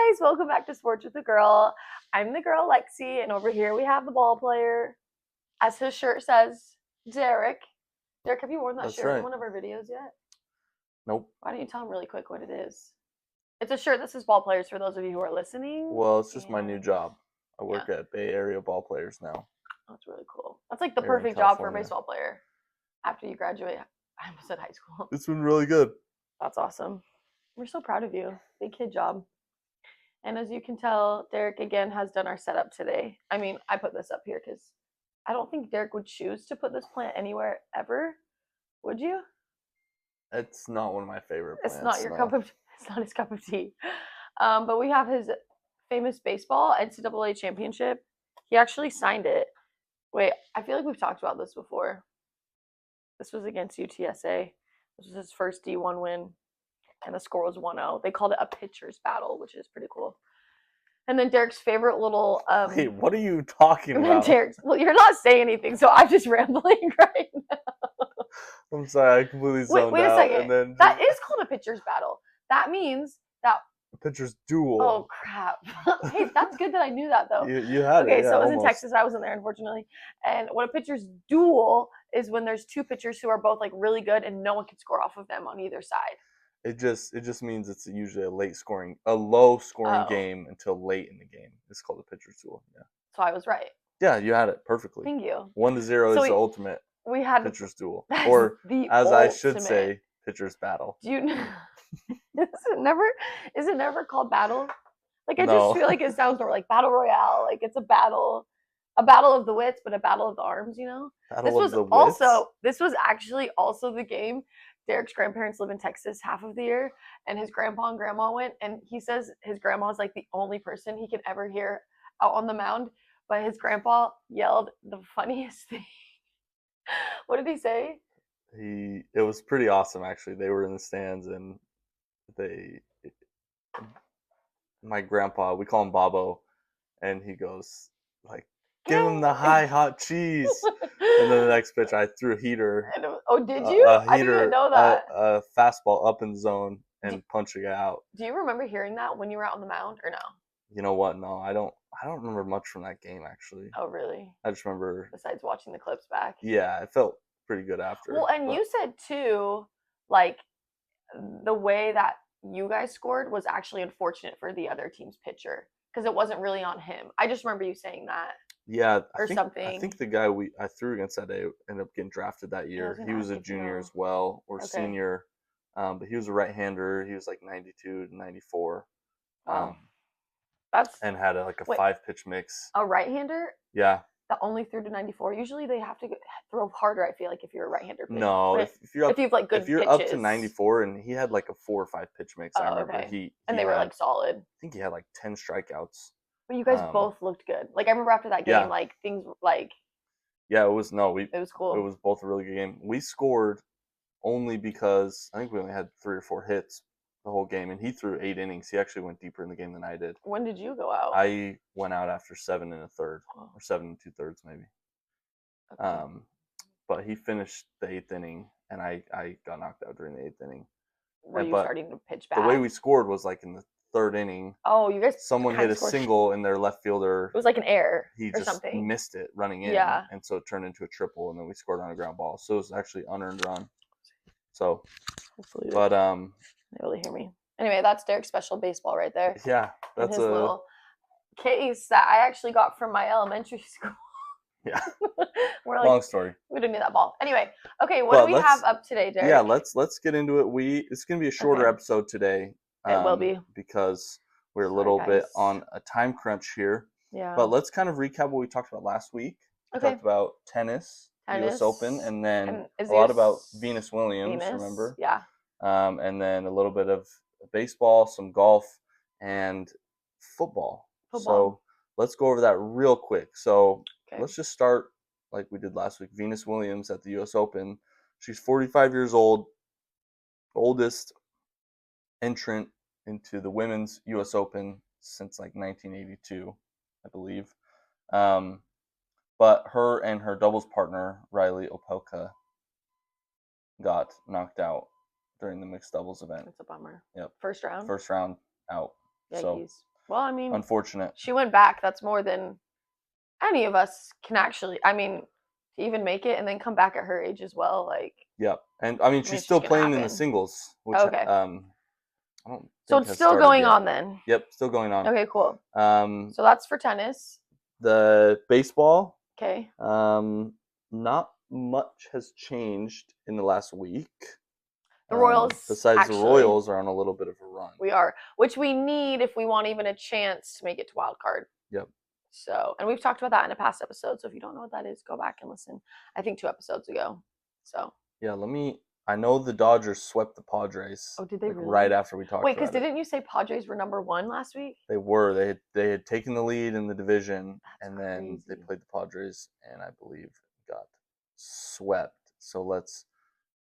guys, welcome back to Sports with the Girl. I'm the girl Lexi, and over here we have the ball player. As his shirt says, Derek. Derek, have you worn that That's shirt in right. one of our videos yet? Nope. Why don't you tell him really quick what it is? It's a shirt that says ball players for those of you who are listening. Well, it's just my new and- job. I work at Bay Area Ball Players now. That's really cool. That's like the Here in perfect job for a California. baseball player after you graduate. I almost said high school. It's been really good. That's awesome. We're so proud of you. Big kid job. And as you can tell, Derek again has done our setup today. I mean, I put this up here because I don't think Derek would choose to put this plant anywhere ever. Would you? It's not one of my favorite plants. It's not your cup of. It's not his cup of tea. But we have his famous baseball NCAA championship. He actually signed it. Wait, I feel like we've talked about this before. This was against UTSA. This was his first D1 win, and the score was 1-0. They called it a pitcher's battle, which is pretty cool. And then Derek's favorite little. Wait, what are you talking and then about? Derek's. Well, you're not saying anything, so I'm just rambling right now. I'm sorry, I completely zoned Wait a out. second. And then That is called a pitcher's battle. That means that. pitcher's duel. Oh crap! Hey, that's good that I knew that though. You had Okay, it. Yeah, so it was almost. in Texas. I wasn't there, unfortunately. And what a pitcher's duel is when there's two pitchers who are both like really good and no one can score off of them on either side. It just means it's usually a low scoring Oh. game until late in the game. It's called a pitcher's duel. Yeah. So I was right. Yeah, you had it perfectly. Thank you. 1-0 So is the ultimate We had pitcher's duel, that's or the as I should ultimate. say, pitcher's battle. Do you? Is it never called battle? Like I No. just feel like it sounds more like battle royale. Like it's a battle of the wits, but a battle of the arms. You know. Battle of the wits? This was actually also the game. Derek's grandparents live in Texas half of the year, and his grandpa and grandma went, and he says his grandma is like the only person he can ever hear out on the mound, but his grandpa yelled the funniest thing. What did he say? It was pretty awesome actually. They were in the stands and my grandpa, we call him Bobo, and he goes like, give him the high hot cheese. And then the next pitch I threw a heater. Oh, did you? I didn't even know that. A fastball up in zone and punching it out. Do you remember hearing that when you were out on the mound or no? You know what? No, I don't remember much from that game actually. Oh, really? I just remember. Besides watching the clips back. Yeah, it felt pretty good after. Well, and you said too, like the way that you guys scored was actually unfortunate for the other team's pitcher because it wasn't really on him. I just remember you saying that. Yeah, or something. I think the guy I threw against that day ended up getting drafted that year. He was a junior as well, or senior, but he was a right-hander. He was like 92 to 94. Wow. And had a 5-pitch mix. A right-hander? Yeah. That only threw to 94. Usually they have to throw harder. I feel like if you're a right-hander. No, if you're up, like good if you're pitches. up to 94, and he had like a 4 or 5 pitch mix. I remember and they were like solid. I think he had like 10 strikeouts. But you guys both looked good. Like I remember after that game, like things like. Yeah, it was It was cool. It was both a really good game. We scored only because I think we only had 3 or 4 hits the whole game, and he threw 8 innings. He actually went deeper in the game than I did. When did you go out? I went out after 7 1/3, or 7 2/3 maybe. Okay. But he finished the 8th inning, and I got knocked out during the 8th inning. Were you starting to pitch back? The way we scored was like in the 3rd inning. Oh, you guys! Someone hit a single, and their left fielder. It was like an error. He or just something. missed it running in, and so it turned into a triple, and then we scored on a ground ball. So it was actually unearned run. So, hopefully but they really hear me. Anyway, that's Derek's special baseball right there. Yeah, that's his little case that I actually got from my elementary school. Yeah. We're like, long story. We didn't need that ball. Anyway, okay, what do we have up today, Derek? Yeah, let's get into it. It's gonna be a shorter episode today. It will be. Because we're a little bit on a time crunch here. Yeah. But let's kind of recap what we talked about last week. We talked about tennis, US Open, and then a lot about Venus Williams, remember? Yeah. And then a little bit of baseball, some golf, and football. So let's go over that real quick. So let's just start like we did last week. Venus Williams at the US Open. She's 45 years old, oldest entrant into the women's US Open since like 1982, I believe. But her and her doubles partner, Riley Opelka, got knocked out during the mixed doubles event. That's a bummer. Yep. First round? First round out. Yikes. So Well, I mean, unfortunate. She went back. That's more than any of us can actually. I mean, to even make it and then come back at her age as well. Like. Yeah, and I mean, she's still playing in the singles, which okay. I don't. So it's still going on then. Yep, still going on. Okay, cool. So that's for tennis. The baseball. Okay. Not much has changed in the last week. The Royals. Besides the Royals are on a little bit of a run. We are, which we need if we want even a chance to make it to wild card. Yep. So, and we've talked about that in a past episode. So if you don't know what that is, go back and listen. I think 2 episodes ago. So. Yeah, I know the Dodgers swept the Padres. Oh, did they really? Right after we talked. Wait, because didn't you say Padres were number 1 last week? They were. They had taken the lead in the division, and then crazy. they played the Padres, and I believe got swept. So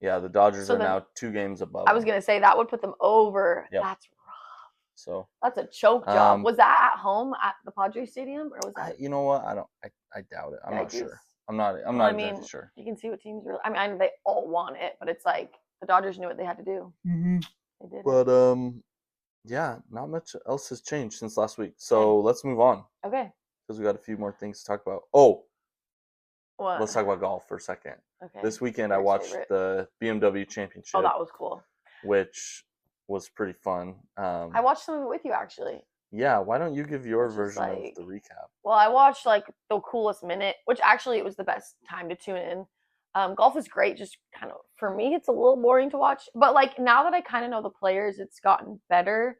the Dodgers are now 2 games above. I was gonna say that would put them over. Yep. That's rough. So that's a choke job. Was that at home at the Padres Stadium, or was that? You know what? I doubt it. I'm not sure. I'm not exactly sure. You can see what teams really. I mean, they all want it, but it's like the Dodgers knew what they had to do. Mm-hmm. They did. But not much else has changed since last week. So let's move on. Okay. Because we got a few more things to talk about. Oh. What? Let's talk about golf for a second. Okay. This weekend I watched the BMW Championship. Oh, that was cool. Which was pretty fun. I watched some of it with you actually. Yeah, why don't you give your version of the recap? Well, I watched like the coolest minute, which actually it was the best time to tune in. Golf is great, just kind of for me, it's a little boring to watch. But like now that I kind of know the players, it's gotten better.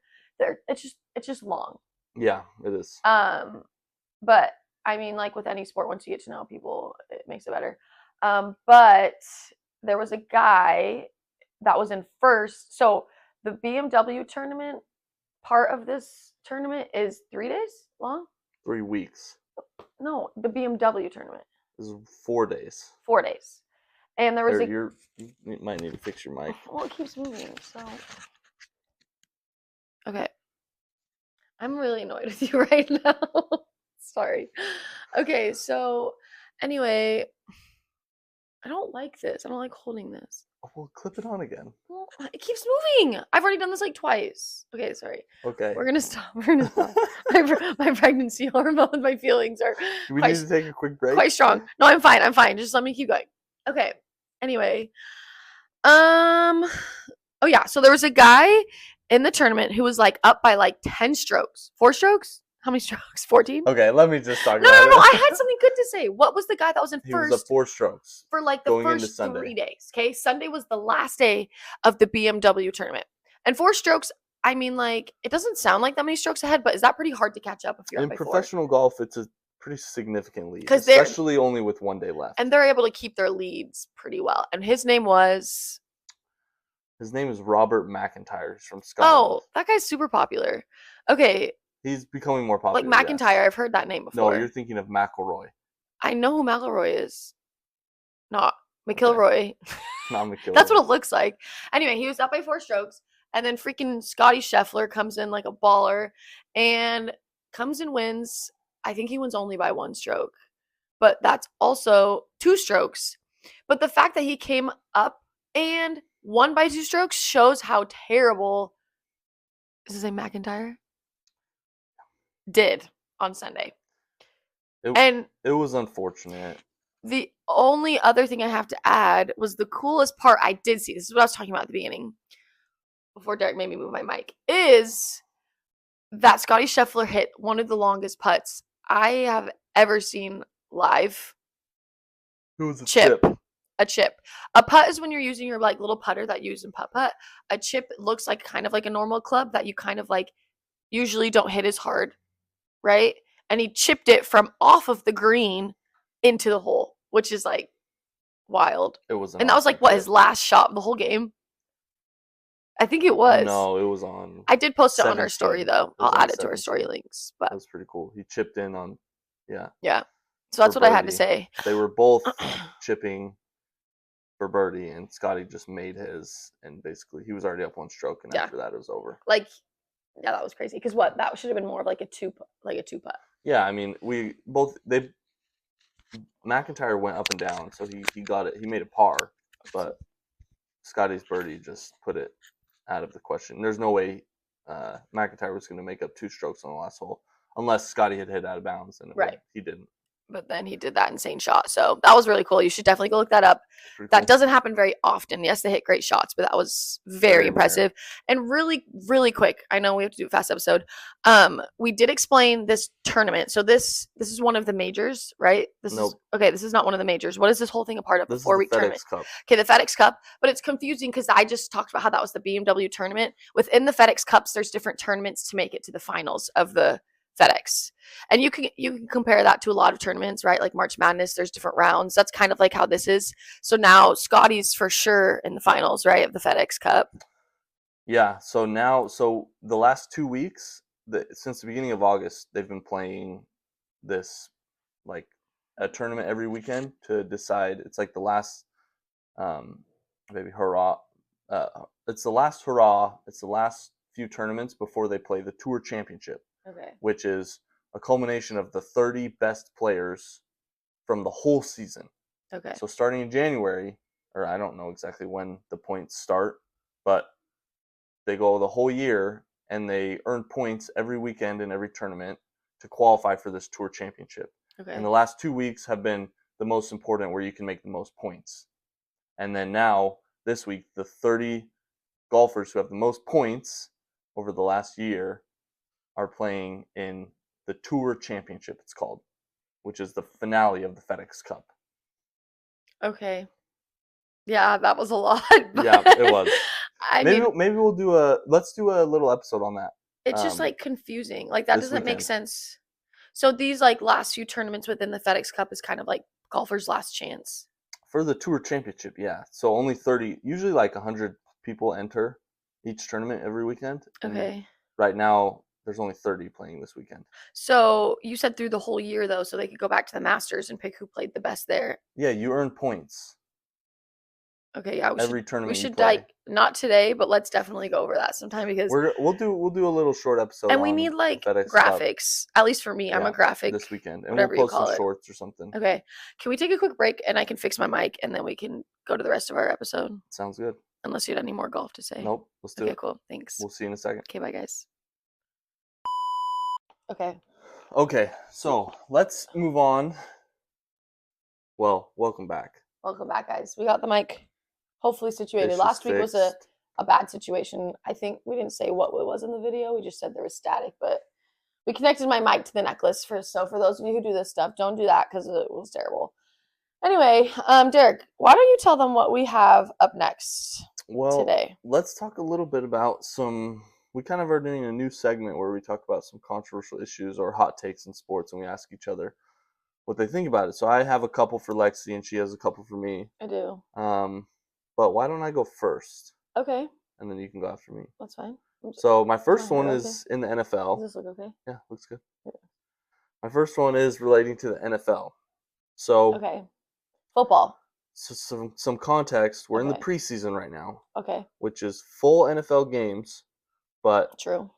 It's just long. Yeah, it is. But I mean, like with any sport, once you get to know people, it makes it better. But there was a guy that was in first. So the BMW tournament part of this tournament is 3 days long? 3 weeks. No, the BMW tournament. Is 4 days. 4 days. And there was you might need to fix your mic. Well, it keeps moving, so. Okay. I'm really annoyed with you right now. Sorry. Okay, so anyway, I don't like this. I don't like holding this. Oh, well, clip it on again. Well, it keeps moving. I've already done this like twice. Okay, sorry. Okay. We're gonna stop. My pregnancy hormones, my feelings are. Do we need to take a quick break? Quite strong. No, I'm fine. Just let me keep going. Okay. Anyway. Oh yeah. So there was a guy in the tournament who was like up by like 10 strokes. 4 strokes? How many strokes? 14? Okay, let me just talk about it. No, I had something good to say. What was the guy that was in first? He was at 4 strokes. For like the first 3 days. Okay. Sunday was the last day of the BMW tournament. And 4 strokes, I mean, like, it doesn't sound like that many strokes ahead, but is that pretty hard to catch up if you're in up by professional golf? It's a pretty significant lead, especially only with 1 day left. And they're able to keep their leads pretty well. And his name is Robert McIntyre. He's from Scotland. Oh, that guy's super popular. Okay. He's becoming more popular. Like McIntyre, yes. I've heard that name before. No, you're thinking of McIlroy. I know who McIlroy is. Not McIlroy. Okay. Not McIlroy. That's what it looks like. Anyway, he was up by 4 strokes, and then freaking Scotty Scheffler comes in like a baller and comes and wins. I think he wins only by 1 stroke, but that's also 2 strokes. But the fact that he came up and won by 2 strokes shows how terrible. Is his name McIntyre? Did on Sunday. It was unfortunate. The only other thing I have to add was the coolest part I did see. This is what I was talking about at the beginning. Before Derek made me move my mic. Is that Scotty Scheffler hit one of the longest putts I have ever seen live. It was a chip. A chip. A putt is when you're using your like little putter that you use in putt. A chip looks like kind of like a normal club that you kind of like usually don't hit as hard. Right? And he chipped it from off of the green into the hole, which is like wild. It was, and that was like what his last shot of the whole game. I think it was. No, it was on. I did post it on our story though. I'll add it to our story links. But that was pretty cool. He chipped in on, yeah. Yeah. So that's what I had to say. They were both chipping for birdie, and Scotty just made his, and basically he was already up 1 stroke, and after that it was over. Like. Yeah, that was crazy. Because what? That should have been more of like a two putt. Yeah, I mean, McIntyre went up and down, so he got it. He made a par, but Scotty's birdie just put it out of the question. There's no way McIntyre was going to make up 2 strokes on the last hole, unless Scotty had hit out of bounds, and he didn't. But then he did that insane shot. So that was really cool. You should definitely go look that up. That doesn't happen very often. Yes, they hit great shots, but that was very impressive. And really, really quick. I know we have to do a fast episode. We did explain this tournament. So this is one of the majors, right? This is not one of the majors. What is this whole thing a part of? This the 4-week tournament. Cup. Okay, the FedEx Cup. But it's confusing because I just talked about how that was the BMW tournament. Within the FedEx Cups, there's different tournaments to make it to the finals of the FedEx. And you can compare that to a lot of tournaments, right? Like March Madness, there's different rounds. That's kind of like how this is. So now Scotty's for sure in the finals, right, of the FedEx Cup. Yeah. So the last 2 weeks, since the beginning of August, they've been playing this like a tournament every weekend to decide. It's like the last maybe hurrah. It's the last hurrah. It's the last few tournaments before they play the Tour Championship. Okay. Which is a culmination of the 30 best players from the whole season. Okay. So starting in January, or I don't know exactly when the points start, but they go the whole year and they earn points every weekend in every tournament to qualify for this Tour Championship. Okay. And the last 2 weeks have been the most important, where you can make the most points. And then now, this week, the 30 golfers who have the most points over the last year are playing in the Tour Championship, it's called, which is the finale of the FedEx Cup. Okay. Yeah, that was a lot. Yeah, it was. Maybe let's do a little episode on that. It's just like confusing. Like that doesn't make sense. So these like last few tournaments within the FedEx Cup is kind of like golfers' last chance. For the Tour Championship, yeah. So only 30, usually like 100 people enter each tournament every weekend. Okay. Right now, there's only 30 playing this weekend. So you said through the whole year, though, so they could go back to the Masters and pick who played the best there. Yeah, you earn points. Okay, yeah. Every tournament we should not today, but let's definitely go over that sometime because we'll do a little short episode. And we need like graphics. At least for me, I'm a graphic this weekend, and we'll post some shorts or something. Okay, can we take a quick break and I can fix my mic and then we can go to the rest of our episode? Sounds good. Unless you had any more golf to say. Nope. Let's do it. Okay, cool. Thanks. We'll see you in a second. Okay, bye guys. Okay, so let's move on. Well, welcome back. Welcome back, guys. We got the mic hopefully situated. Last week was a bad situation. I think we didn't say what it was in the video. We just said there was static, but we connected my mic to the necklace first. So for those of you who do this stuff, don't do that because it was terrible. Anyway, Derek, why don't you tell them what we have up next today? Let's talk a little bit about we kind of are doing a new segment where we talk about some controversial issues or hot takes in sports, and we ask each other what they think about it. So I have a couple for Lexi, and she has a couple for me. I do. But why don't I go first? Okay. And then you can go after me. That's fine. So my first one is in the NFL. Does this look okay? Yeah, looks good. Yeah. My first one is relating to the NFL. So okay. Football. So some context. We're in the preseason right now. Okay. Which is full NFL games, but true.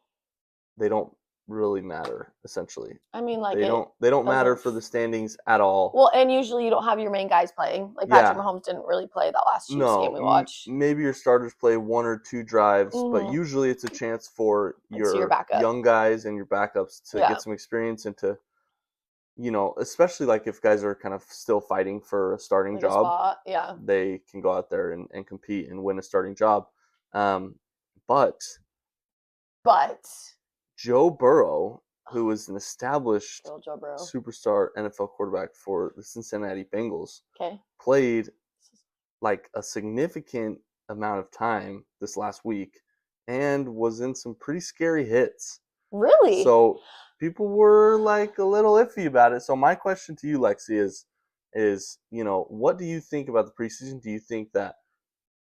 They don't really matter, essentially. I mean, like they don't matter for the standings at all. Well, and usually you don't have your main guys playing. Like Patrick Mahomes didn't really play that last Chiefs game we watched. Maybe your starters play 1 or 2 drives, but usually it's a chance for your young guys and your backups to get some experience and to, especially like if guys are kind of still fighting for a starting job, they can go out there and compete and win a starting job. But Joe Burrow, who is an established superstar NFL quarterback for the Cincinnati Bengals, played like a significant amount of time this last week and was in some pretty scary hits. Really? So people were like a little iffy about it. So my question to you, Lexi, is what do you think about the preseason? Do you think that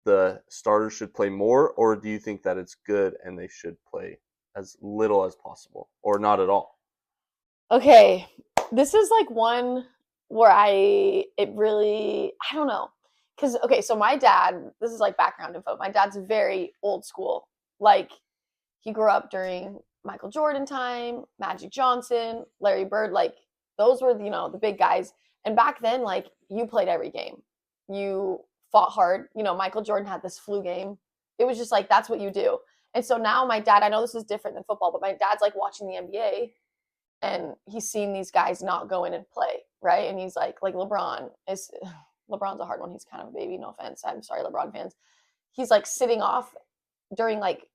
the starters should play more, or do you think that it's good and they should play as little as possible or not at all? Okay, this is like one where I don't know. Because, so my dad, this is like background info. My dad's very old school. Like, he grew up during Michael Jordan time, Magic Johnson, Larry Bird. Like, those were, the big guys. And back then, like, you played every game. You fought hard. Michael Jordan had this flu game. It was just like, that's what you do. And so now my dad, I know this is different than football, but my dad's like watching the NBA and he's seen these guys not go in and play, right? And he's like LeBron's a hard one. He's kind of a baby, no offense. I'm sorry, LeBron fans. He's like sitting off during like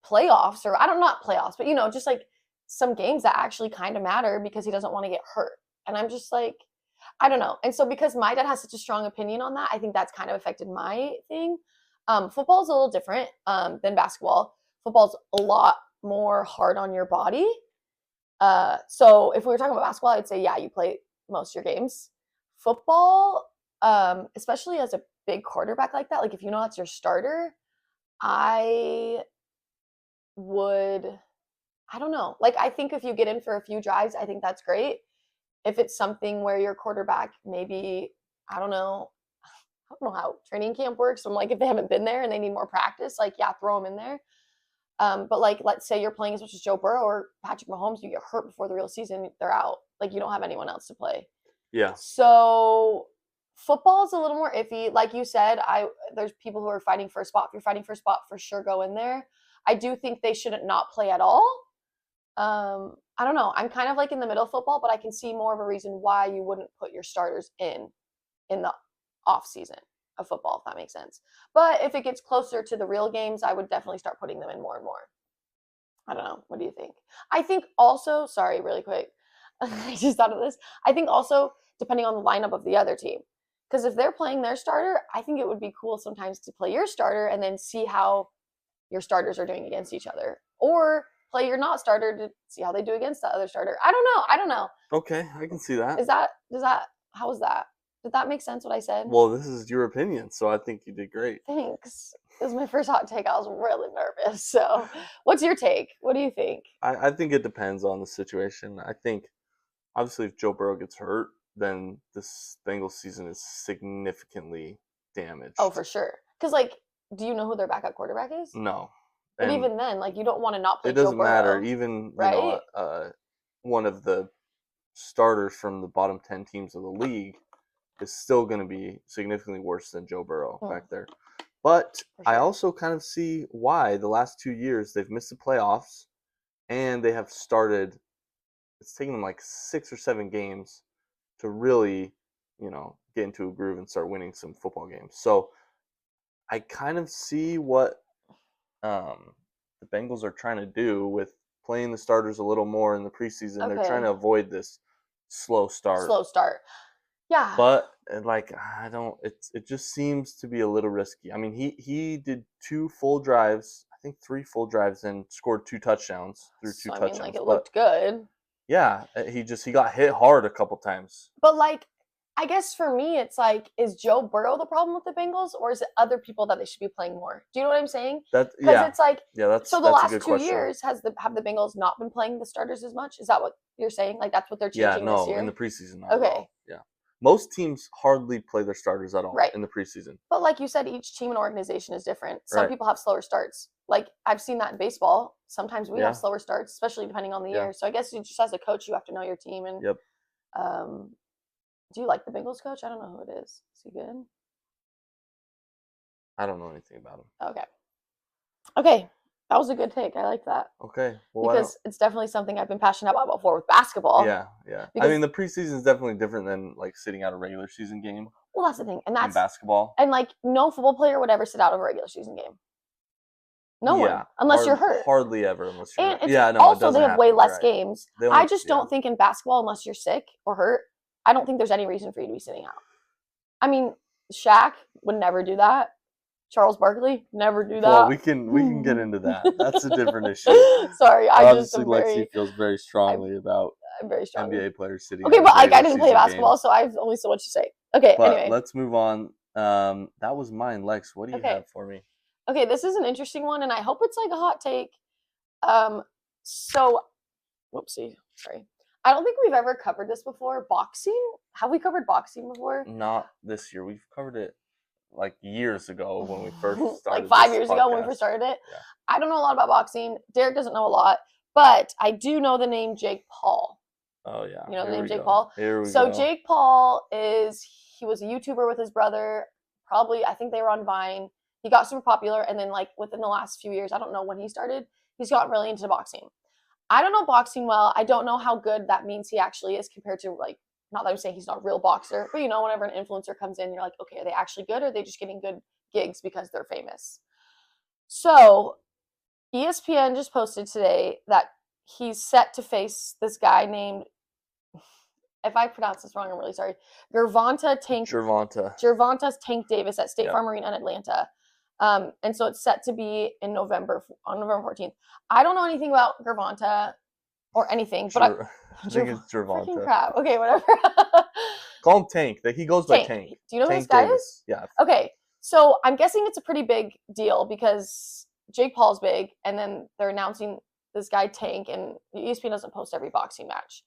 playoffs, or not playoffs, but just like some games that actually kind of matter because he doesn't want to get hurt. And I'm just like, I don't know. And so because my dad has such a strong opinion on that, I think that's kind of affected my thing. Football is a little different than basketball. Football's a lot more hard on your body. So if we were talking about basketball, I'd say, yeah, you play most of your games. Football, especially as a big quarterback like that, like if that's your starter, I don't know. Like, I think if you get in for a few drives, I think that's great. If it's something where your quarterback maybe, I don't know how training camp works. I'm like, if they haven't been there and they need more practice, like, yeah, throw them in there. But like, let's say you're playing as much as Joe Burrow or Patrick Mahomes, you get hurt before the real season, they're out. Like, you don't have anyone else to play. Yeah. So football is a little more iffy. Like you said, there's people who are fighting for a spot. If you're fighting for a spot, for sure go in there. I do think they shouldn't not play at all. I don't know. I'm kind of like in the middle of football, but I can see more of a reason why you wouldn't put your starters in the off season of football, if that makes sense. But if it gets closer to the real games, I would definitely start putting them in more and more. I don't know. What do you think? I think also, sorry, really quick. I just thought of this. I think also depending on the lineup of the other team. Because if they're playing their starter, I think it would be cool sometimes to play your starter and then see how your starters are doing against each other. Or play your not starter to see how they do against the other starter. I don't know. Okay, I can see that. How was that? Did that make sense what I said? Well, this is your opinion, so I think you did great. Thanks. It was my first hot take. I was really nervous. So what's your take? What do you think? I think it depends on the situation. I think, obviously, if Joe Burrow gets hurt, then this Bengals season is significantly damaged. Oh, for sure. Because, like, do you know who their backup quarterback is? No. But even then, like, you don't want to not play Joe Burrow. It doesn't matter. Even, right? One of the starters from the bottom 10 teams of the league is still going to be significantly worse than Joe Burrow back there. But sure. I also kind of see why the last 2 years they've missed the playoffs, and they have started. It's taken them like 6 or 7 games to really, get into a groove and start winning some football games. So I kind of see what the Bengals are trying to do with playing the starters a little more in the preseason. Okay. They're trying to avoid this slow start. Yeah. But it just seems to be a little risky. I mean, he did 2 full drives, I think 3 full drives, and scored 2 touchdowns through 2 touchdowns. Like, it looked good. Yeah, he got hit hard a couple times. But like, I guess for me, it's like, is Joe Burrow the problem with the Bengals, or is it other people that they should be playing more? Do you know what I'm saying? Because it's like, so the last 2 years have the Bengals not been playing the starters as much? Is that what you're saying? Like, that's what they're changing this year? In the preseason. Not at all. Yeah. Most teams hardly play their starters at all in the preseason. But like you said, each team and organization is different. Some people have slower starts. Like, I've seen that in baseball. Sometimes we have slower starts, especially depending on the year. So I guess you just, as a coach, you have to know your team. And do you like the Bengals coach? I don't know who it is. Is he good? I don't know anything about him. Okay. That was a good take. I like that. Okay. Well, because it's definitely something I've been passionate about before with basketball. Yeah. I mean, the preseason is definitely different than like sitting out a regular season game. Well, that's the thing. And that's in basketball. And like, no football player would ever sit out of a regular season game. No one. Unless you're hurt. Hardly ever unless you're hurt. And also, they have way less games. I just don't think in basketball, unless you're sick or hurt, I don't think there's any reason for you to be sitting out. I mean, Shaq would never do that. Charles Barkley, never do that. Well, we can get into that. That's a different issue. Sorry, obviously Lexi feels very strongly about NBA players sitting. Okay, but like, I didn't play basketball, so I have only so much to say. Okay, but anyway, let's move on. That was mine, Lex. What do you have for me? Okay, this is an interesting one, and I hope it's like a hot take. So, whoopsie, sorry. I don't think we've ever covered this before. Boxing? Have we covered boxing before? Not this year. We've covered it like years ago when we first started. Like 5 years ago when we first started it. Yeah. I don't know a lot about boxing. Derek doesn't know a lot, but I do know the name Jake Paul. Oh yeah. You know the name Jake Paul? Here we go. So Jake Paul he was a YouTuber with his brother. Probably, I think they were on Vine. He got super popular, and then like within the last few years, I don't know when he started, he's gotten really into boxing. I don't know boxing well. I don't know how good that means he actually is compared to like, not that I'm saying he's not a real boxer, but whenever an influencer comes in, you're like, okay, are they actually good, or are they just getting good gigs because they're famous? So ESPN just posted today that he's set to face this guy named, if I pronounce this wrong, I'm really sorry, Gervonta Tank Davis at State Farm Arena in Atlanta. And so it's set to be on November 14th. I don't know anything about Gervonta or anything, but I think it's Gervonta. Crap. Okay, whatever. Call him Tank. He goes by Tank. Do you know who Tank this guy Davis. is? Yeah. Okay, so I'm guessing it's a pretty big deal because Jake Paul's big, and then they're announcing this guy Tank, and ESPN doesn't post every boxing match.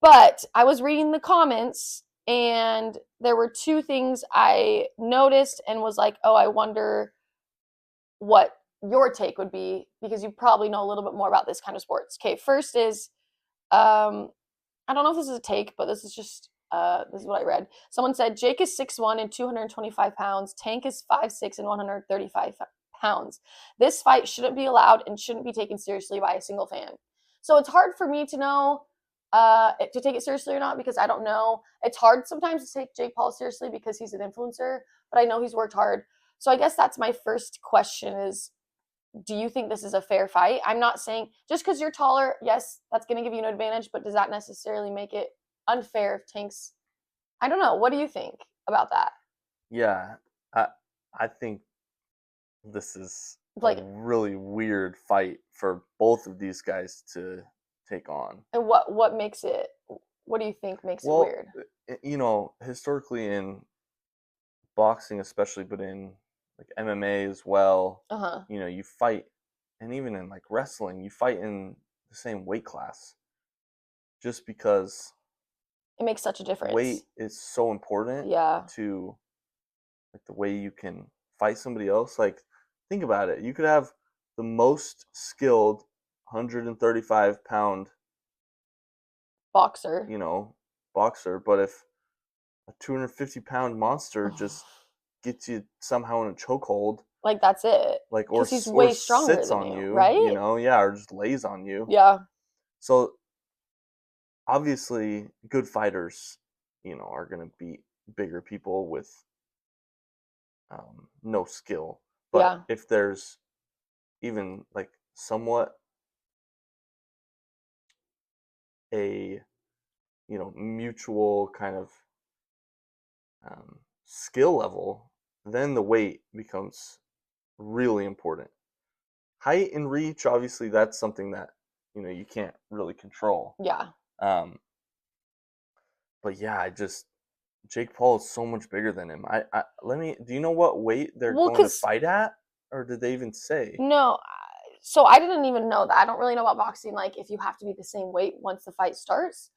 But I was reading the comments, and there were two things I noticed and was like, oh, I wonder what your take would be, because you probably know a little bit more about this kind of sports. Okay, first is, I don't know if this is a take, but this is just, this is what I read. Someone said, Jake is 6'1" and 225 pounds. Tank is 5'6" and 135 pounds. This fight shouldn't be allowed and shouldn't be taken seriously by a single fan. So it's hard for me to know to take it seriously or not, because I don't know. It's hard sometimes to take Jake Paul seriously because he's an influencer, but I know he's worked hard. So I guess that's my first question is, do you think this is a fair fight? I'm not saying just because you're taller, yes, that's going to give you an advantage, but does that necessarily make it unfair if Tank's, I don't know. What do you think about that? Yeah, I think this is like a really weird fight for both of these guys to take on. And what makes it, what do you think makes it weird? Historically in boxing especially, but in like MMA as well, you fight, and even in like wrestling, you fight in the same weight class just because it makes such a difference. Weight is so important to like the way you can fight somebody else. Like, think about it. You could have the most skilled 135-pound boxer, but if a 250-pound monster just gets you somehow in a chokehold, like that's it. Like, or he's way stronger sits than on you, right? Or just lays on you. Yeah. So obviously, good fighters, are gonna beat bigger people with no skill. But if there's even like somewhat a mutual kind of skill level, then the weight becomes really important. Height and reach, obviously, that's something that you can't really control. Yeah. But yeah, Jake Paul is so much bigger than him. Do you know what weight they're going to fight at, or did they even say? No. So I didn't even know that. I don't really know about boxing, like if you have to be the same weight once the fight starts.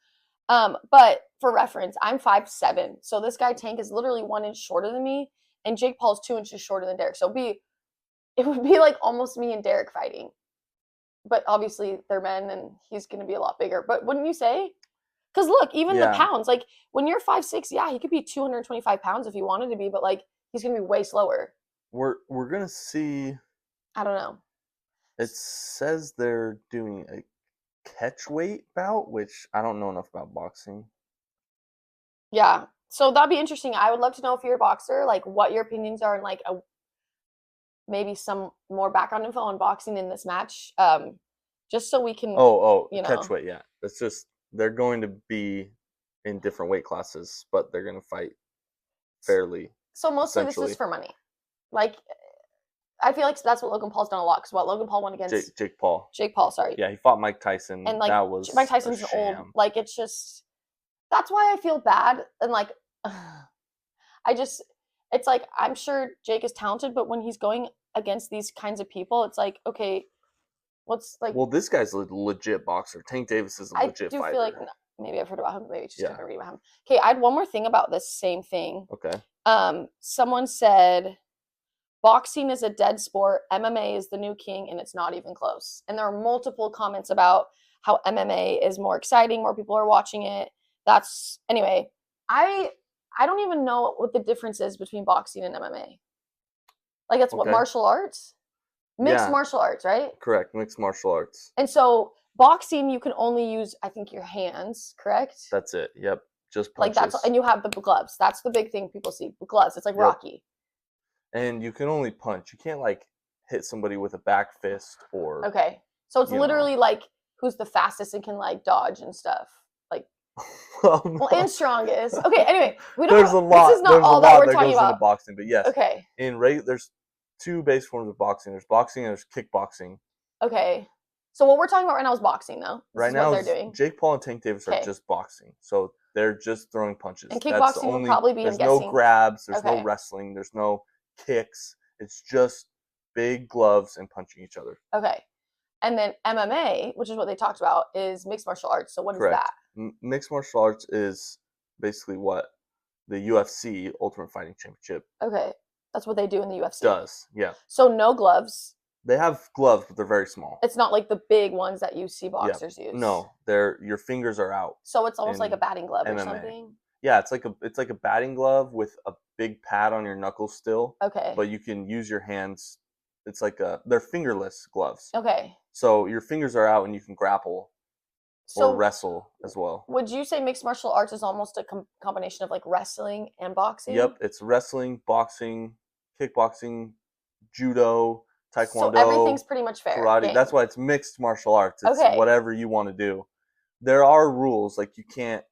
But for reference, I'm 5'7", so this guy Tank is literally 1 inch shorter than me, and Jake Paul's 2 inches shorter than Derek. So it would be like almost me and Derek fighting. But obviously they're men, and he's going to be a lot bigger. But wouldn't you say? Because look, even the pounds, like when you're 5'6", he could be 225 pounds if he wanted to be, but like he's going to be way slower. We're going to see. I don't know. It says they're doing a catch weight bout, which I don't know enough about boxing. Yeah. So that'd be interesting. I would love to know, if you're a boxer, like what your opinions are, and like maybe some more background info on boxing in this match. Just so we can catch weight, yeah. It's just they're going to be in different weight classes, but they're going to fight fairly. So mostly this is for money. Like, I feel like that's what Logan Paul's done a lot, because Logan Paul won against Jake Paul. Jake Paul, sorry. Yeah, he fought Mike Tyson, and like that was Mike Tyson's old. Like, it's just, that's why I feel bad, and like it's like, I'm sure Jake is talented, but when he's going against these kinds of people, it's like, okay, what's like? Well, this guy's a legit boxer. Tank Davis is a legit fighter. I do feel like maybe I've heard about him, maybe just didn't read about him. Okay, I had one more thing about this same thing. Okay. Someone said boxing is a dead sport. MMA is the new king, and it's not even close. And there are multiple comments about how MMA is more exciting, more people are watching it. Anyway, I don't even know what the difference is between boxing and MMA. Like that's what Okay. martial arts? Mixed Yeah. martial arts, right? Correct. Mixed martial arts. And so boxing, you can only use, I think, your hands, correct? That's it. Yep. Just Like punches. and you have the gloves. That's the big thing people see. Gloves. It's like Yep. Rocky. And you can only punch. You can't like hit somebody with a back fist or. Okay. So it's literally like who's the fastest and can like dodge and stuff. Like well, and strongest. Okay, anyway, we don't. There's a lot. This is not There's all a that lot we're that talking goes about. into boxing, but yes. Okay. There's two base forms of boxing. There's boxing and there's kickboxing. Okay. So what we're talking about right now is boxing, though. Right now, they're doing. Jake Paul and Tank Davis are just boxing, so they're just throwing punches. And kickboxing will probably be. There's no grabs. There's no wrestling. There's no kicks. It's just big gloves and punching each other. Okay. And then MMA, which is what they talked about, is mixed martial arts. So what is that? Mixed martial arts is basically what the UFC, Ultimate Fighting Championship. Okay. That's what they do in the UFC. Does, yeah. So no gloves. They have gloves, but they're very small. It's not like the big ones that you see boxers use. No, your fingers are out. So it's almost like a batting glove or something? Yeah, it's like a batting glove with a big pad on your knuckles still. Okay. But you can use your hands. It's like they're fingerless gloves. Okay. So your fingers are out and you can grapple or wrestle as well. Would you say mixed martial arts is almost a combination of like wrestling and boxing? Yep, it's wrestling, boxing, kickboxing, judo, taekwondo. So everything's pretty much fair. Karate. Game. That's why it's mixed martial arts. It's whatever you want to do. There are rules, like you can't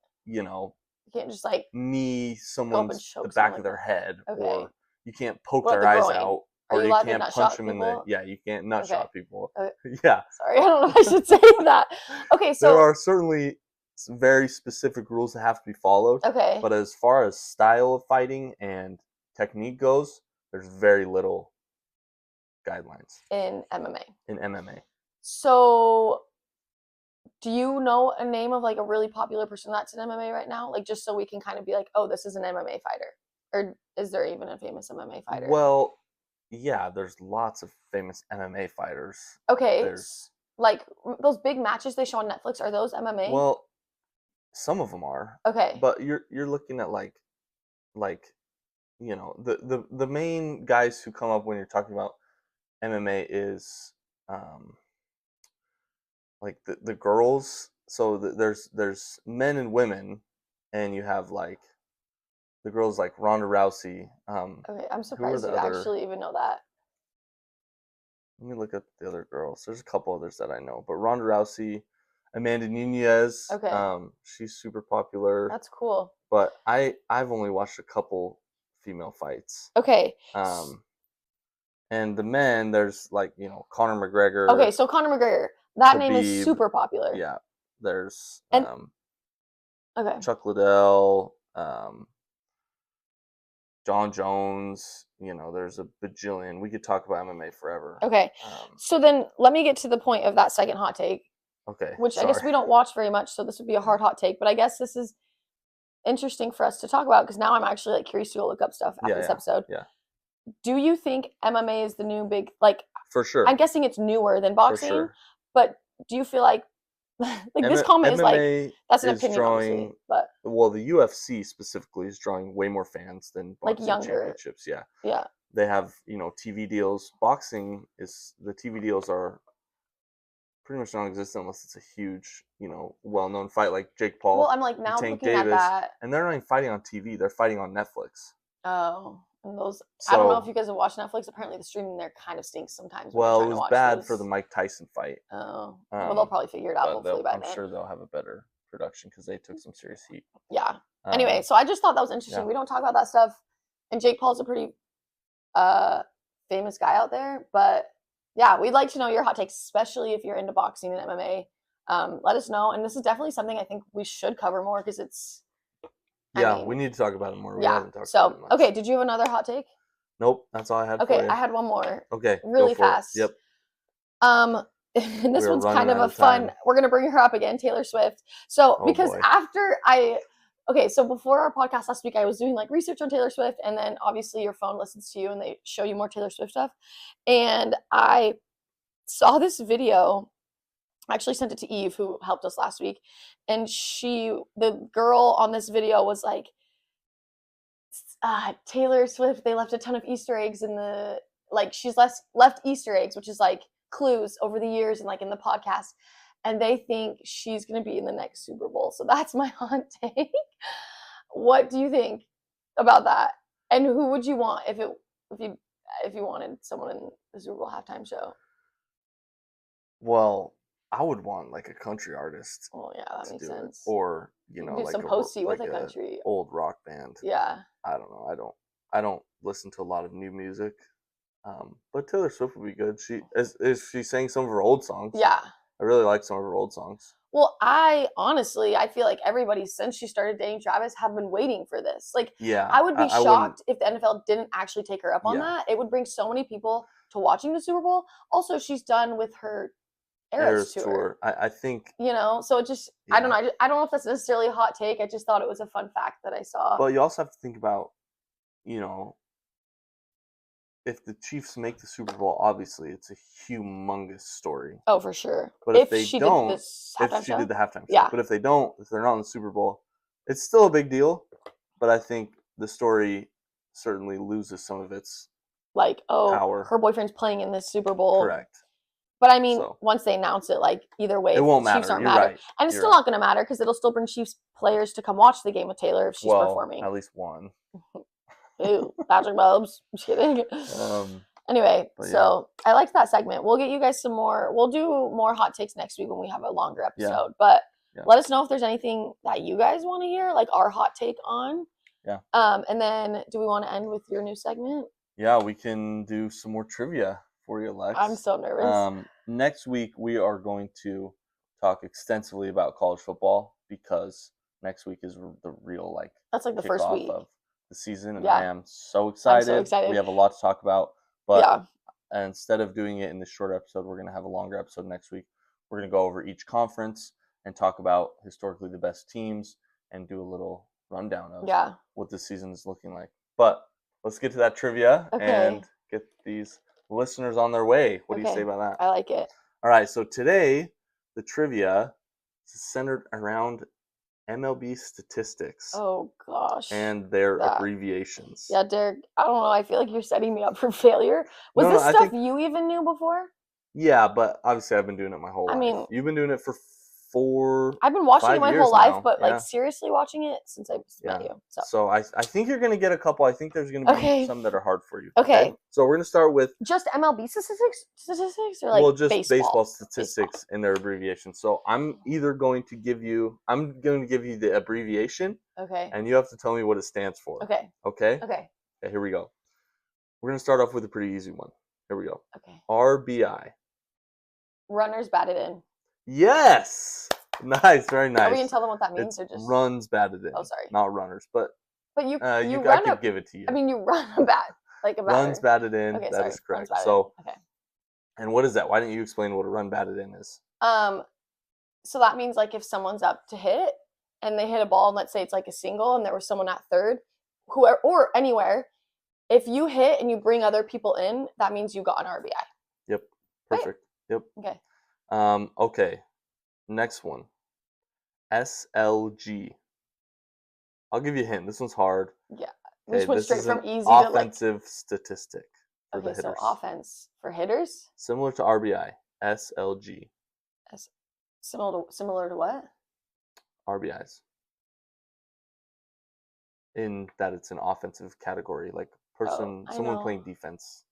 just like knee someone's the back of their head, or you can't poke their eyes out. Or you can't punch them in the. Yeah, you can't nut shot people. Yeah. Sorry, I don't know if I should say that. Okay, so there are certainly some very specific rules that have to be followed. Okay. But as far as style of fighting and technique goes, there's very little guidelines in MMA. In MMA. So, do you know a name of like a really popular person that's in MMA right now? Like, just so we can kind of be like, oh, this is an MMA fighter, or is there even a famous MMA fighter? Well. Yeah, there's lots of famous MMA fighters. Okay, like those big matches they show on Netflix, are those MMA? Well, some of them are. Okay. But you're looking at like the main guys who come up when you're talking about MMA is like the girls. So there's men and women, and you have like. The girls like Ronda Rousey. Okay, I'm surprised you actually even know that. Let me look at the other girls. There's a couple others that I know, but Ronda Rousey, Amanda Nunes. Okay. She's super popular. That's cool. But I've only watched a couple female fights. Okay. And the men, there's like Conor McGregor. Okay, so Conor McGregor, that name is super popular. Yeah. There's okay. Chuck Liddell. John Jones, there's a bajillion. We could talk about MMA forever. Okay. So then let me get to the point of that second hot take. Okay. Which I guess we don't watch very much, so this would be a hard hot take. But I guess this is interesting for us to talk about because now I'm actually like curious to go look up stuff after this episode. Yeah. Do you think MMA is the new big like? For sure. I'm guessing it's newer than boxing. For sure. But do you feel like this comment is like that's an opinion, obviously, but the UFC specifically is drawing way more fans than boxing championships. Yeah, yeah. They have TV deals. Boxing is the TV deals are pretty much non-existent unless it's a huge well-known fight like Jake Paul. Well, I'm like now Tank looking Davis, at that, and they're not even fighting on TV. They're fighting on Netflix. Oh. And those, I don't know if you guys have watched Netflix. Apparently, the streaming there kind of stinks sometimes. Well, it was bad for the Mike Tyson fight. Oh, well, they'll probably figure it out. Hopefully, by then. I'm sure they'll have a better production because they took some serious heat. Yeah. Anyway, so I just thought that was interesting. Yeah. We don't talk about that stuff, and Jake Paul's a pretty famous guy out there. But yeah, we'd like to know your hot takes, especially if you're into boxing and MMA. Let us know, and this is definitely something I think we should cover more because it's. We need to talk about it more. We haven't talked about it much. Okay, did you have another hot take? Nope, that's all I had. Okay, I had one more. Okay, really fast. Yep. And this one's kind of a fun. We're gonna bring her up again, Taylor Swift. So because so before our podcast last week, I was doing like research on Taylor Swift, and then obviously your phone listens to you and they show you more Taylor Swift stuff. And I saw this video. I actually sent it to Eve, who helped us last week, and the girl on this video was like, Taylor Swift, they left a ton of Easter eggs in the like she's left Easter eggs, which is like clues over the years and like in the podcast, and they think she's gonna be in the next Super Bowl. So that's my hot take. What do you think about that? And who would you want if you wanted someone in the Super Bowl halftime show? Well, I would want like a country artist. Oh yeah, that makes sense. Or do like some posty with a country old rock band. Yeah. I don't know. I don't listen to a lot of new music. But Taylor Swift would be good. Is she sang some of her old songs? Yeah. I really like some of her old songs. Well, I feel like everybody since she started dating Travis have been waiting for this. Like, yeah, I would be shocked if the NFL didn't actually take her up on that. It would bring so many people to watching the Super Bowl. Also, she's done with her Eras tour. I think, so it just I don't know. I don't know if that's necessarily a hot take. I just thought it was a fun fact that I saw. But you also have to think about, if the Chiefs make the Super Bowl, obviously it's a humongous story. Oh, for sure. But if they don't, if she did the halftime show, but if they don't, if they're not in the Super Bowl, it's still a big deal. But I think the story certainly loses some of its power. Her boyfriend's playing in this Super Bowl. Correct. But I mean, once they announce it, like either way, it won't matter. Chiefs aren't matter. Right. And it's still not going to matter because it'll still bring Chiefs players to come watch the game with Taylor if she's performing. At least one. Ooh, Patrick Mahomes. Just kidding. Anyway, so I liked that segment. We'll get you guys some more. We'll do more hot takes next week when we have a longer episode. Yeah. But let us know if there's anything that you guys want to hear, like our hot take on. Yeah. And then do we want to end with your new segment? Yeah, we can do some more trivia for you, Lex. I'm so nervous. Next week, we are going to talk extensively about college football because next week is the real, that's like the first week of the season, and I am so excited. We have a lot to talk about, but instead of doing it in this short episode, we're going to have a longer episode next week. We're going to go over each conference and talk about historically the best teams and do a little rundown of what this season is looking like. But let's get to that trivia and get these listeners on their way. What do you say about that? I like it. All right, so today the trivia is centered around MLB statistics. Oh gosh. And their abbreviations. Yeah, Derek, I don't know. I feel like you're setting me up for failure. Was this stuff you even knew before? Yeah, but obviously I've been doing it my whole life. I mean, you've been doing it for I've been watching it my whole life, but seriously watching it since I met you. So I think you're going to get a couple. I think there's going to be some that are hard for you. Okay. So we're going to start with just MLB statistics or just baseball statistics in their abbreviation. So I'm going to give you the abbreviation. Okay. And you have to tell me what it stands for. Okay. Okay? Okay, here we go. We're going to start off with a pretty easy one. Here we go. Okay. RBI. Runners batted in. Yes. Nice. Very nice. Are we gonna tell them what that means, or just runs batted in? Oh, sorry. Not runners, but you I could give it to you. I mean, you run a bat like a batter. Runs batted in. Okay, that is correct. So, and what is that? Why don't you explain what a run batted in is? So that means like if someone's up to hit and they hit a ball, and let's say it's like a single, and there was someone at third, whoever or anywhere, if you hit and you bring other people in, that means you got an RBI. Yep. Perfect. Right? Yep. Okay. Okay, next one. SLG. I'll give you a hint. This one's hard. Yeah, we just went straight from easy to offensive statistic for the hitters. So offense for hitters. Similar to RBI. SLG. Similar to what? RBIs. In that it's an offensive category, like someone playing defense.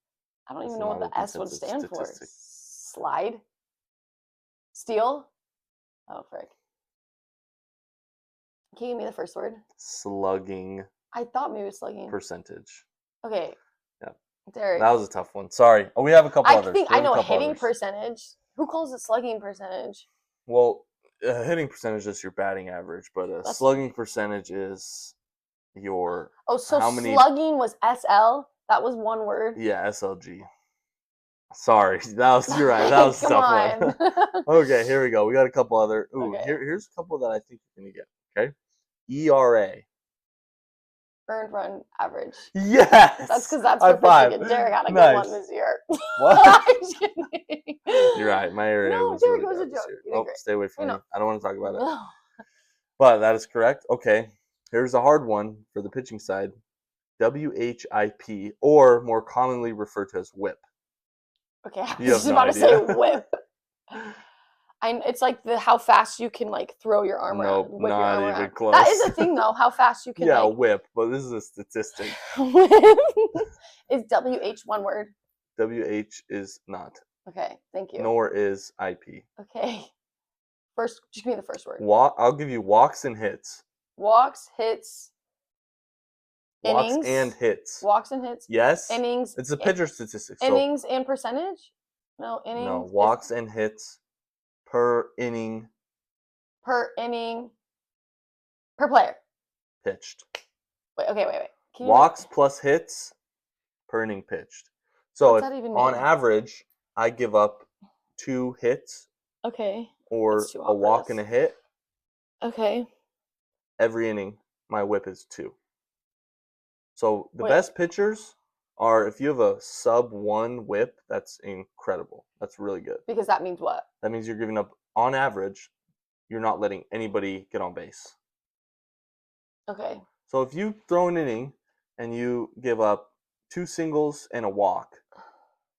I don't even know what the S would stand for. Slide. Steal? Oh, frick. Can you give me the first word? Slugging. I thought maybe slugging. Percentage. Okay. Yeah. Derek. That was a tough one. Sorry. Oh, we have a couple others. I know hitting percentage. Who calls it slugging percentage? Well, hitting percentage is your batting average, but slugging percentage is your... Oh, so slugging was SL? That was one word? Yeah, SLG. Sorry, you're right. That was a tough one. Okay, here we go. We got a couple other. Ooh, here's a couple that I think you're gonna get. Okay, ERA. Earned run average. Yes. That's because that's what Derek had a good one this year. What? I'm just kidding. You're right. My area was Derek, really it was a joke. Oh, stay away from me. I don't want to talk about it. But that is correct. Okay, here's a hard one for the pitching side. WHIP, or more commonly referred to as whip. Okay, I You was have just no about to say idea. whip. It's like how fast you can like throw your arm Nope, around, whip your not arm even around. close. That is a thing though, how fast you can Yeah, like whip, but this is a statistic. whip. Is WH one word? WH is not. Okay, thank you. Nor is IP. Okay. First, just give me the first word. I'll give you walks and hits. Walks, hits, Walks innings. and hits. Walks and hits. Yes. Innings. It's a pitcher statistic. Innings and percentage? No, innings. No, walks and hits per inning. Per inning. Per player. Pitched. Wait. Walks plus hits per inning pitched. So What's that even on mean? average, I give up 2 hits. Okay. Or a walk and a hit. Okay. Every inning, my whip is 2. So the best pitchers are, if you have a sub 1 whip, that's incredible. That's really good. Because that means what? That means you're giving up, on average, you're not letting anybody get on base. Okay. So if you throw an inning and you give up 2 singles and a walk,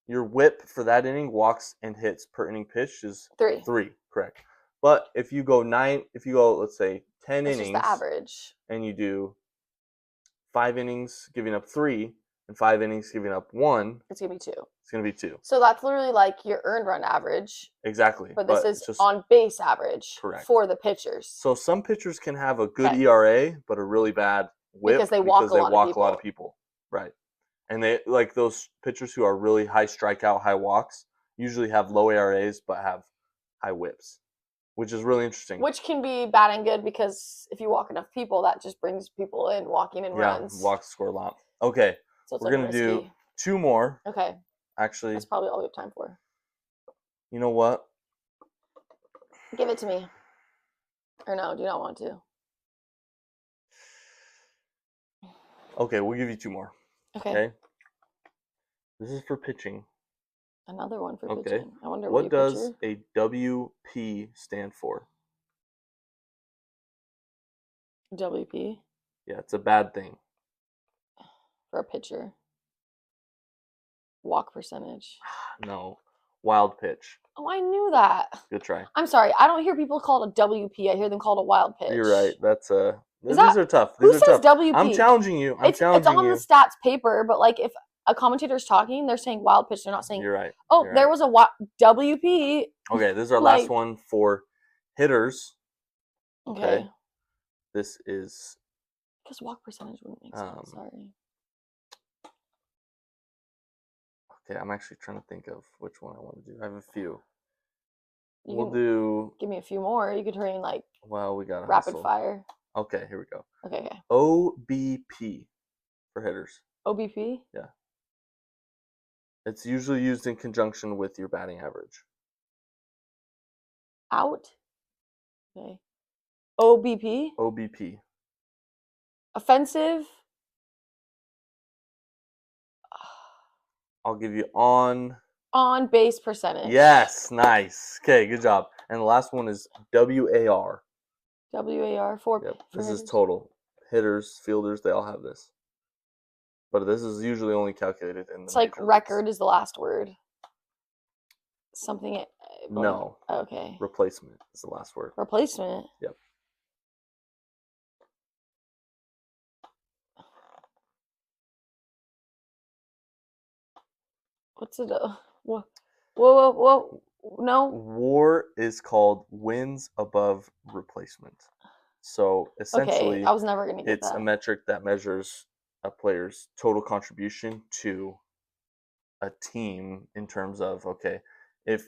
your whip for that inning, walks and hits per inning pitched, is 3. 3, correct. But if you go let's say 10 That's innings, just the average, and you do 5 innings giving up 3 and 5 innings giving up 1, it's gonna be 2. It's gonna be 2. So that's literally like your earned run average. Exactly. But this is just on base average. Correct. For the pitchers. So some pitchers can have a good ERA but a really bad whip because they walk a lot of people. Right. And they, like, those pitchers who are really high strikeout, high walks, usually have low ERAs but have high whips, which is really interesting. Which can be bad and good, because if you walk enough people, that just brings people in, walking in runs. Yeah, walks score a lot. Okay, so we're going to do 2 more. Okay. Actually, that's probably all we have time for. You know what? Give it to me. Or no, do you not want to? Okay, we'll give you 2 more. Okay. This is for pitching. Another one for pitching. I wonder what does a WP stand for? WP? Yeah, it's a bad thing. For a pitcher. Walk percentage. No. Wild pitch. Oh, I knew that. Good try. I'm sorry. I don't hear people call it a WP. I hear them call it a wild pitch. You're right. These are tough. Who says WP? I'm challenging you. It's on the stats paper, but like if a commentator's talking, they're saying wild pitch. They're not saying. You're right. Oh, there was a WP. Okay, this is our last one for hitters. Okay. This is. Because walk percentage wouldn't make sense. Sorry. Okay, I'm actually trying to think of which one I want to do. I have a few. We'll do. Give me a few more. You could train like. Well, we got rapid fire. Okay, here we go. Okay. OBP for hitters. OBP? Yeah. It's usually used in conjunction with your batting average. Out? Okay. OBP? OBP. Offensive? I'll give you on base percentage. Yes, nice. Okay, good job. And the last one is WAR. WAR for this is total. Hitters, fielders, they all have this. But this is usually only calculated in the It's like record is the last word. Something. No. Okay. Replacement is the last word. Replacement? Yep. What's it? Whoa. No. WAR is called wins above replacement. So essentially, okay, I was never gonna get it's that. a metric that measures a player's total contribution to a team in terms of, okay, if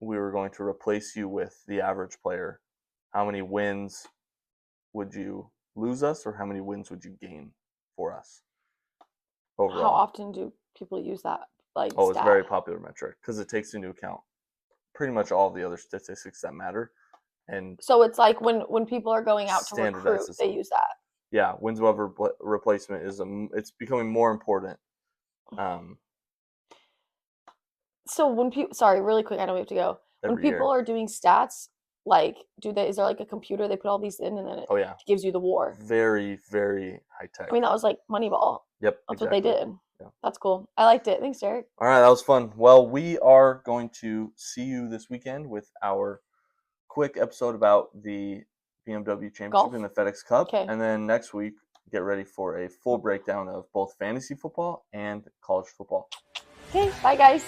we were going to replace you with the average player, how many wins would you lose us, or how many wins would you gain for us overall? How often do people use that? Like, it's a very popular metric because it takes into account pretty much all the other statistics that matter. And so it's like when people are going out to recruit, they use that. Yeah, wins above replacement is it's becoming more important. So when people, sorry, really quick, I know we have to go. When people are doing stats, like, is there like a computer they put all these in and then it gives you the war? Very, very high tech. I mean, that was like Moneyball. Yep. That's what they did. Yeah. That's cool. I liked it. Thanks, Derek. All right, that was fun. Well, we are going to see you this weekend with our quick episode about the BMW Championship and the FedEx Cup. Okay. And then next week, get ready for a full breakdown of both fantasy football and college football. Okay, bye guys.